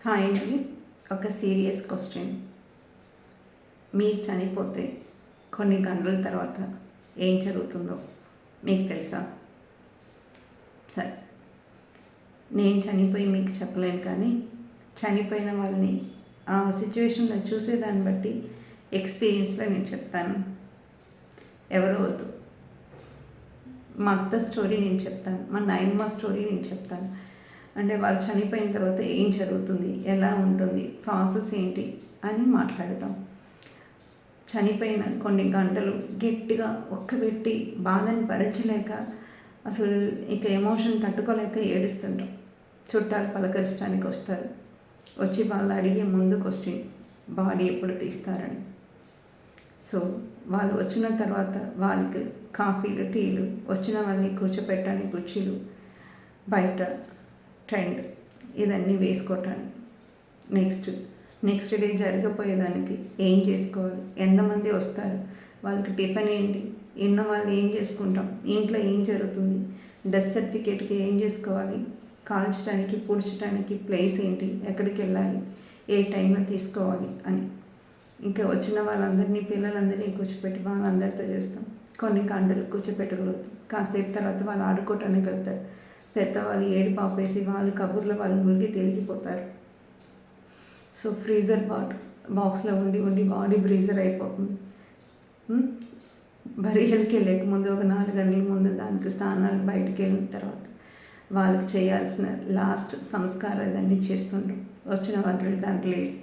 Hi అండి. ఒక serious question. మీరు చనిపోతే కొన్ని గంటల తర్వాత ఏం జరుగుతుందో మీకు తెలుసా? సరే, నేను చనిపోయి మీకు చెప్పలేను, కానీ చనిపోయిన వాళ్ళని ఆ సిచ్యువేషన్లో చూసేదాన్ని బట్టి ఎక్స్పీరియన్స్లో నేను చెప్తాను. ఎవరో వద్దు, మా అత్త స్టోరీ నేను చెప్తాను, మా నాయనమ్మ స్టోరీ నేను చెప్తాను. అంటే వాళ్ళు చనిపోయిన తర్వాత ఏం జరుగుతుంది, ఎలా ఉంటుంది, ప్రాసెస్ ఏంటి అని మాట్లాడతాం. చనిపోయిన కొన్ని గంటలు గట్టిగా ఒక్కబెట్టి బాధని భరించలేక అసలు ఇక ఎమోషన్ తట్టుకోలేక ఏడుస్తుంటాం. చుట్టాలు పలకరించడానికి వస్తారు. వచ్చి వాళ్ళు అడిగే ముందు క్వశ్చన్, బాడీ ఎప్పుడు తీస్తారని. సో వాళ్ళు వచ్చిన తర్వాత వాళ్ళకి కాఫీలు, టీలు, వచ్చిన వాళ్ళని కూర్చోపెట్టడానికి కుర్చీలు, బయట ట్రెండ్ ఇదన్నీ వేసుకోవటానికి, నెక్స్ట్ డే జరగపోయేదానికి ఏం చేసుకోవాలి, ఎంతమంది వస్తారు, వాళ్ళకి టిఫిన్ ఏంటి, ఎన్న వాళ్ళు ఏం చేసుకుంటాం, ఇంట్లో ఏం జరుగుతుంది, డెత్ సర్టిఫికేట్కి ఏం చేసుకోవాలి, కాల్చడానికి పూడ్చడానికి ప్లేస్ ఏంటి, ఎక్కడికి వెళ్ళాలి, ఏ టైంలో తీసుకోవాలి అని. ఇంకా వచ్చిన వాళ్ళందరినీ, పిల్లలందరినీ కూర్చోపెట్టి వాళ్ళందరితో చేస్తాం. కొన్ని గంటలు కూర్చోపెట్టగలుగుతాం. కాసేపు తర్వాత వాళ్ళు ఆడుకోవటానికి వెళ్తారు. పెద్దవాళ్ళు ఏడు పాపేసి వాళ్ళు కబుర్లో వాళ్ళు మునిగి తేలిగిపోతారు. సో ఫ్రీజర్ బాక్స్లో ఉండి బాడీ బ్రీజర్ అయిపోతుంది. బరియల్కి వెళ్ళకముందు ఒక 4 గంటల ముందు దానికి స్నానాలు, బయటికి వెళ్ళిన తర్వాత వాళ్ళకి చేయాల్సిన లాస్ట్ సంస్కారం ఇదన్నీ చేస్తుంటాం. వచ్చిన వాళ్ళు దాంట్లో వేసి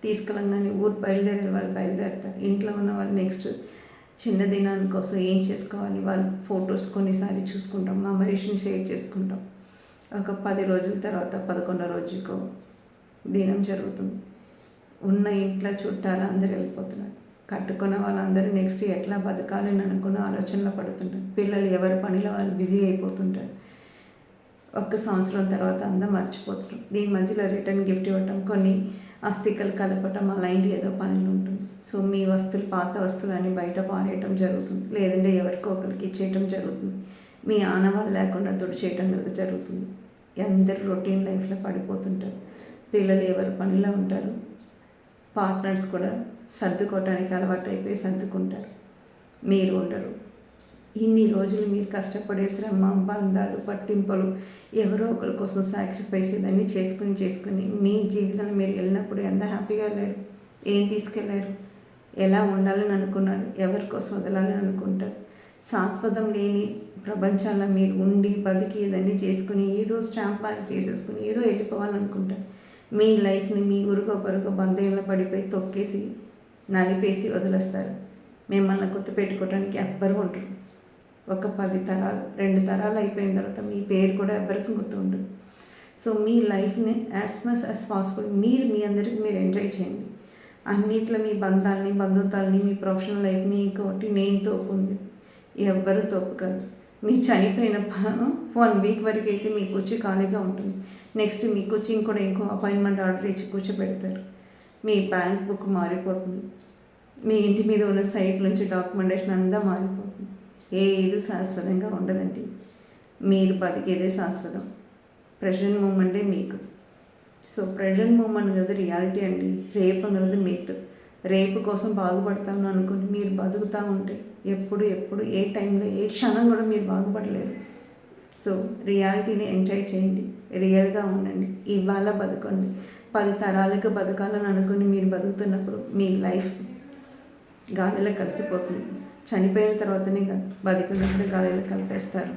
తీసుకెళ్ళంగానే ఊరు బయలుదేరే వాళ్ళు బయలుదేరుతారు. ఇంట్లో ఉన్న వాళ్ళు నెక్స్ట్ చిన్న దినాని కోసం ఏం చేసుకోవాలి, వాళ్ళ ఫొటోస్ కొన్నిసారి చూసుకుంటాం, మెమరీస్ని షేర్ చేసుకుంటాం. ఒక 10 రోజుల తర్వాత 11వ రోజుకో దినం జరుగుతుంది. ఉన్న ఇంట్లో చుట్టాలు అందరూ వెళ్ళిపోతున్నారు. కట్టుకున్న వాళ్ళందరూ నెక్స్ట్ ఎట్లా బతకాలని అనుకున్న ఆలోచనలో పడుతుంటారు. పిల్లలు ఎవరి పనిలో వాళ్ళు బిజీ అయిపోతుంటారు. 1 సంవత్సరం తర్వాత అందరూ మర్చిపోతుంటారు. దీని మధ్యలో రిటర్న్ గిఫ్ట్ ఇవ్వటం, కొన్ని అస్థికలు కలపటం, అలాంటి ఏదో పనులు ఉంటుంది. సో మీ వస్తువులు, పాత వస్తువులు అని బయట పారేయటం జరుగుతుంది, లేదంటే ఎవరికో ఒకరికి ఇచ్చేయటం జరుగుతుంది. మీ ఆనవాళ్ళు లేకుండా తుడిచేయటం జరుగుతుంది. అందరూ రొటీన్ లైఫ్లో పడిపోతుంటారు. పిల్లలు ఎవరి పనిలో ఉంటారు. పార్ట్నర్స్ కూడా సర్దుకోవటానికి అలవాటు అయిపోయి సర్దుకుంటారు. మీరు ఉండరు. ఇన్ని రోజులు మీరు కష్టపడే శ్రమ, బంధాలు, పట్టింపులు, ఎవరో ఒకరి కోసం సాక్రిఫైస్ ఇవన్నీ చేసుకుని మీ జీవితంలో మీరు వెళ్ళినప్పుడు ఎంత హ్యాపీగా లేరు, ఏం తీసుకెళ్ళారు, ఎలా ఉండాలని అనుకున్నారు, ఎవరి కోసం వదలాలని అనుకుంటారు. శాశ్వతం లేని ప్రపంచాల్లో మీరు ఉండి బతికి ఇదన్నీ చేసుకుని ఏదో స్టాంప్ మార్క్ చేసేసుకుని ఏదో వెళ్ళిపోవాలనుకుంటారు. మీ లైఫ్ని మీ ఉరుగో పరుగో బంధంలో పడిపోయి తొక్కేసి నలిపేసి వదిలేస్తారు. మిమ్మల్ని గుర్తుపెట్టుకోవడానికి ఎవ్వరు ఉండరు. ఒక 10 తరాలు, 2 తరాలు అయిపోయిన తర్వాత మీ పేరు కూడా ఎవరికి గుర్తు ఉండదు. సో మీ లైఫ్ని యాజ్ మచ్ యాజ్ పాసిబుల్ మీ అందరికీ మీరు ఎంజాయ్ చేయండి. అన్నిట్లో మీ బంధాలని, బంధుత్వాలని, మీ ప్రొఫెషనల్ లైఫ్ని ఇంకోటి నేను తోపుంది, ఎవ్వరు తోపు కాదు. మీరు చనిపోయిన 1 వీక్ వరకు అయితే మీ కూర్చి ఖాళీగా ఉంటుంది. నెక్స్ట్ మీ కూర్చి ఇంకో అపాయింట్మెంట్ ఆర్డర్ ఇచ్చి కూర్చోబెడతారు. మీ బ్యాంక్ బుక్ మారిపోతుంది. మీ ఇంటి మీద ఉన్న సైట్ నుంచి డాక్యుమెంటేషన్ అంతా మారిపోతుంది. ఏది శాశ్వతంగా ఉండదండి. మీరు బతికేదే శాశ్వతం. ప్రజెంట్ మూమెంటే మీకు. సో ప్రజెంట్ మూమెంట్ అనేది రియాలిటీ అండి. రేపు అనేది మిత్. రేపు కోసం బాగుపడతాను అనుకుని మీరు బతుకుతూ ఉంటే ఎప్పుడు ఏ టైంలో ఏ క్షణం కూడా మీరు బాగుపడలేరు. సో రియాలిటీని ఎంజాయ్ చేయండి, రియల్గా ఉండండి, ఇవాళ బతకండి. 10 తరాలకు బతకాలని అనుకుని మీరు బతుకుతున్నప్పుడు మీ లైఫ్ గాలిలో కలిసిపోతుంది. చనిపోయిన తర్వాతనే బతికున్నప్పుడు గాలిలో కలిపేస్తారు.